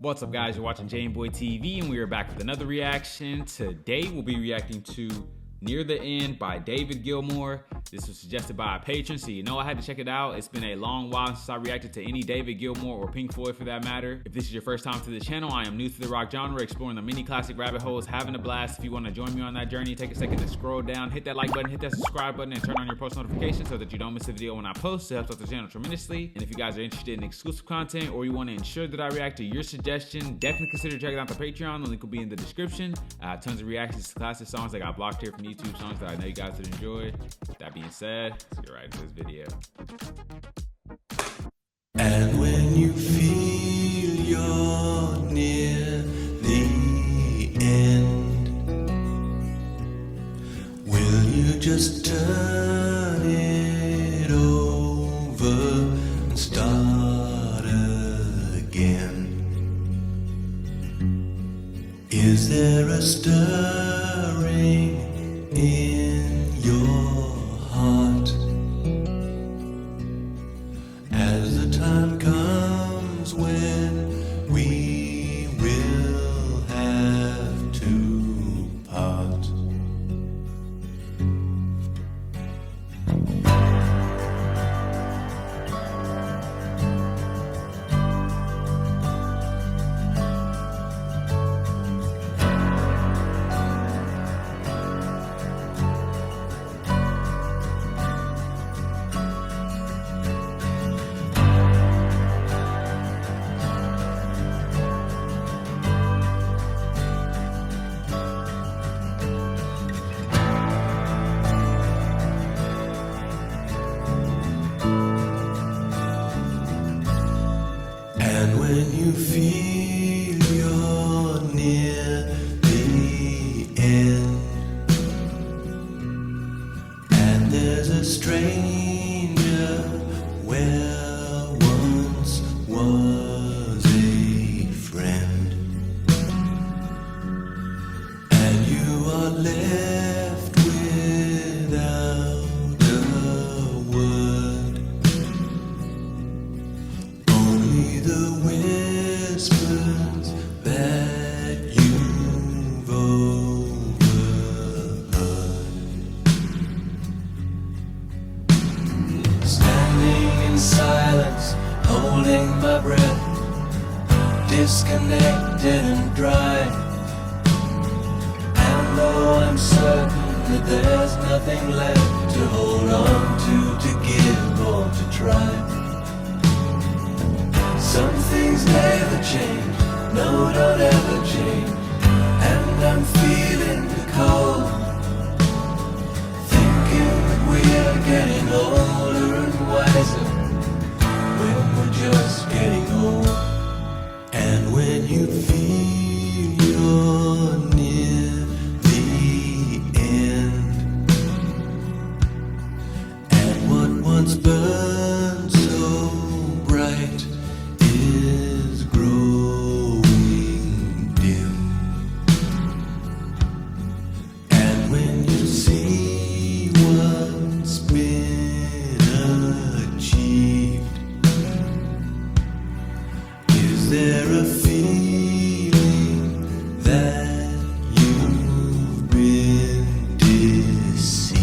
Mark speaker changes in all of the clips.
Speaker 1: What's up, guys? You're watching Jmboy TV, and we are back with another reaction. Today we'll be reacting to Near the End by David Gilmour. This was suggested by a patron, so you know I had to check it out. It's been a long while since I reacted to any David Gilmour or Pink Floyd for that matter. If this is your first time to the channel, I am new to the rock genre, exploring the many classic rabbit holes, having a blast. If you want to join me on that journey, take a second to scroll down, hit that like button, hit that subscribe button, and turn on your post notifications so that you don't miss a video when I post. It helps out the channel tremendously. And if you guys are interested in exclusive content or you want to ensure that I react to your suggestion, definitely consider checking out the Patreon. The link will be in the description. I have tons of reactions to classic songs that got blocked here from YouTube, songs that I know you guys would enjoy. That being said, let's get right into this video.
Speaker 2: And when you feel you're near the end, will you just turn it over and start again? Is there a stirring in your heart as the time comes when we will have to part? And when you feel you're near the end, and there's a stranger where once was a friend, and you are left without a word, the whispers that you've overheard, standing in silence, holding my breath, disconnected and dry. And though I'm certain that there's nothing left to hold on to give or to try, some things never change, no, don't ever change. And I'm feeling the cold, thinking that we are getting older and wiser when we're just getting old. And when you feel you're near the end, and what once burned so bright is growing dim, and when you see what's been achieved, is there a feeling that you've been deceived?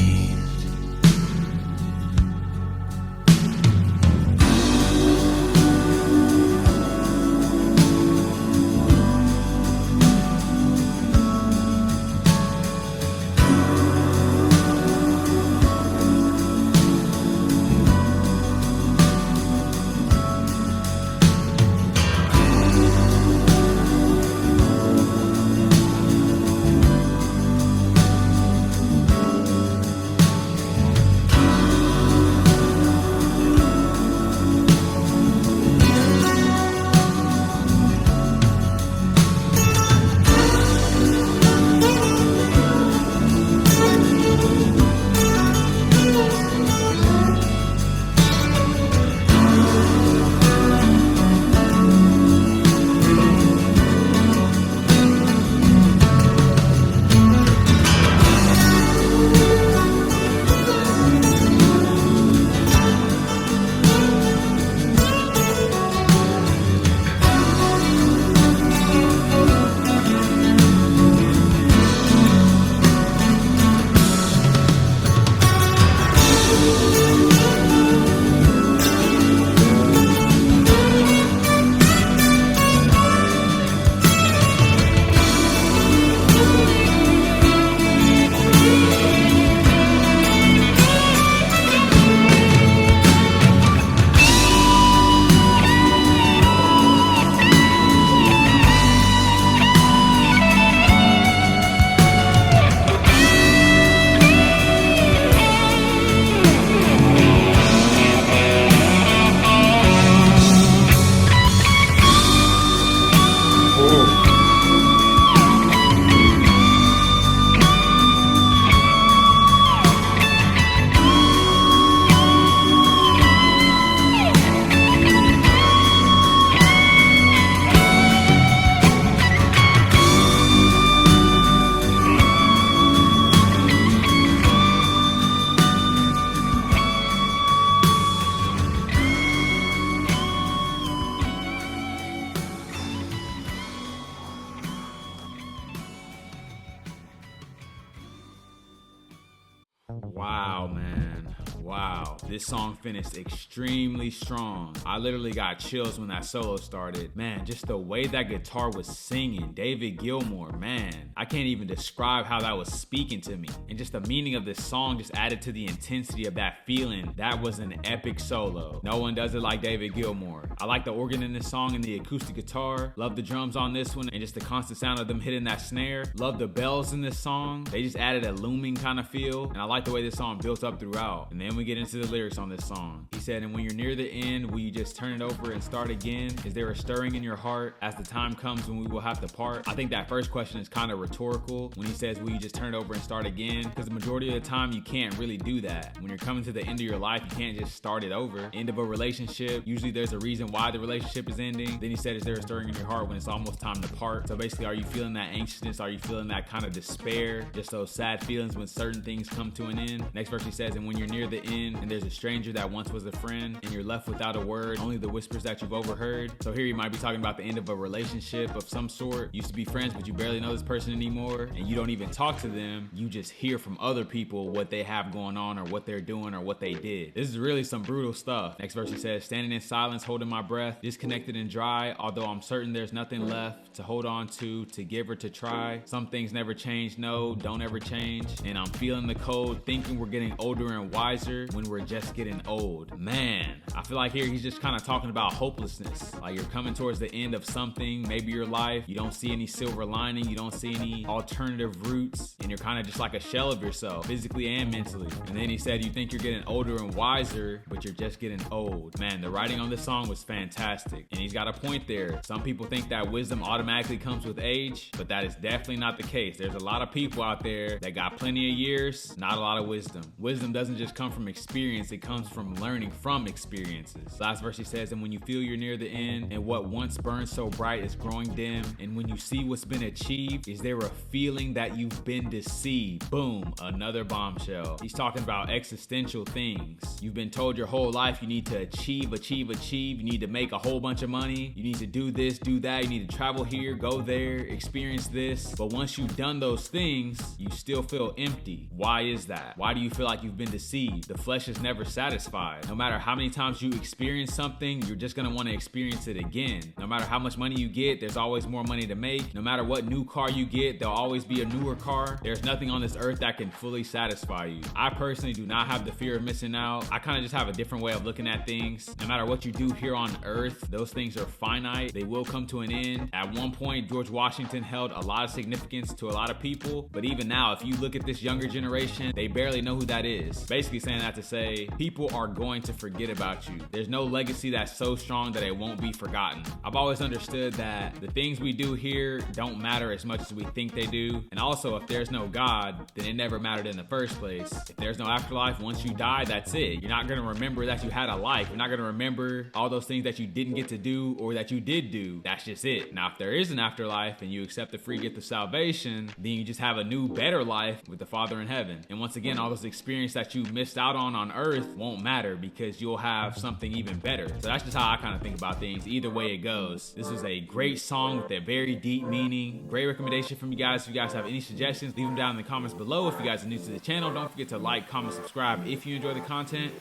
Speaker 1: Wow, man. Wow. This song finished extremely strong. I literally got chills when that solo started. Man, just the way that guitar was singing. David Gilmour, man. I can't even describe how that was speaking to me. And just the meaning of this song just added to the intensity of that feeling. That was an epic solo. No one does it like David Gilmour. I like the organ in this song and the acoustic guitar. Love the drums on this one and just the constant sound of them hitting that snare. Love the bells in this song. They just added a looming kind of feel. And I like the way this song built up throughout. And then we get into the lyrics on this song. He said, and when you're near the end, will you just turn it over and start again? Is there a stirring in your heart as the time comes when we will have to part? I think that first question is kind of rhetorical when he says, will you just turn it over and start again? Because the majority of the time you can't really do that. When you're coming to the end of your life, you can't just start it over. End of a relationship, usually there's a reason why the relationship is ending. Then he said, is there a stirring in your heart when it's almost time to part? So basically, are you feeling that anxiousness? Are you feeling that kind of despair? Just those sad feelings when certain things come to an end? Next verse he says, and when you're near the end and there's a stranger that once was a friend and you're left without a word, only the whispers that you've overheard. So here you might be talking about the end of a relationship of some sort. You used to be friends, but you barely know this person anymore and you don't even talk to them. You just hear from other people what they have going on or what they're doing or what they did. This is really some brutal stuff. Next verse he says, standing in silence, holding my breath, disconnected and dry, although I'm certain there's nothing left to hold on to give or to try. Some things never change, no, don't ever change. And I'm feeling the cold, thinking we're getting older and wiser when we're just getting old. Man, I feel like here he's just kind of talking about hopelessness. Like you're coming towards the end of something, maybe your life, you don't see any silver lining, you don't see any alternative routes, and you're kind of just like a shell of yourself, physically and mentally. And then he said, you think you're getting older and wiser, but you're just getting old. Man, the writing on this song was fantastic, and he's got a point there. Some people think that wisdom automatically comes with age, but that is definitely not the case. There's a lot of people out there that got plenty of years, not a lot of wisdom. Wisdom doesn't just come from experience, it comes from learning from experiences. Last verse he says, and when you feel you're near the end and what once burned so bright is growing dim, and when you see what's been achieved, is there a feeling that you've been deceived? Boom, another bombshell. He's talking about existential things. You've been told your whole life you need to achieve. You need to make a whole bunch of money. You need to do this, do that. You need to travel here, go there, experience this. But once you've done those things, you still feel empty. Why is that? Why do you feel like you've been deceived? The flesh is never satisfied. No matter how many times you experience something, you're just gonna want to experience it again. No matter how much money you get, there's always more money to make. No matter what new car you get, there'll always be a newer car. There's nothing on this earth that can fully satisfy you. I personally do not have the fear of missing out. I kind of just have a different way of looking at things. No matter what you do here on earth, those things are finite. They will come to an end. At one point, George Washington held a lot of significance to a lot of people, but even now, if you look at this younger generation, they barely know who that is. Basically saying that to say, people are going to forget about you. There's no legacy that's so strong that it won't be forgotten. I've always understood that the things we do here don't matter as much as we think they do. And also, if there's no God, then it never mattered in the first place. If there's no afterlife, once you die, that's it. You're not gonna remember that you had a life. You're not gonna remember all those things that you didn't get to do or that you did do. That's just it. Now, if there is an afterlife and you accept the free gift of salvation, then you just have a new, better life with the Father in heaven. And once again, all those experiences that you missed out on earth won't matter because you'll have something even better. So that's just how I kind of think about things. Either way it goes. This was a great song with a very deep meaning. Great recommendation from you guys. If you guys have any suggestions, leave them down in the comments below. If you guys are new to the channel, don't forget to like, comment, subscribe if you enjoy the content.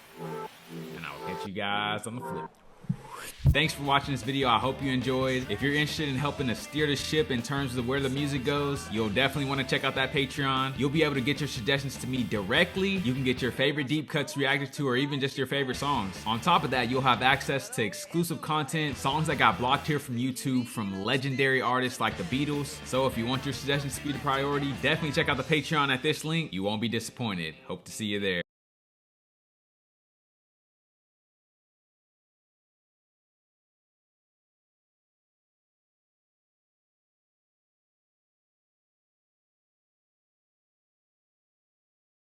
Speaker 1: And I will catch you guys on the flip. Thanks for watching this video. I hope you enjoyed. If you're interested in helping to steer the ship in terms of where the music goes, you'll definitely want to check out that Patreon. You'll be able to get your suggestions to me directly. You can get your favorite deep cuts reacted to or even just your favorite songs. On top of that, you'll have access to exclusive content, songs that got blocked here from YouTube from legendary artists like the Beatles. So if you want your suggestions to be the priority, definitely check out the Patreon at this link. You won't be disappointed. Hope to see you there.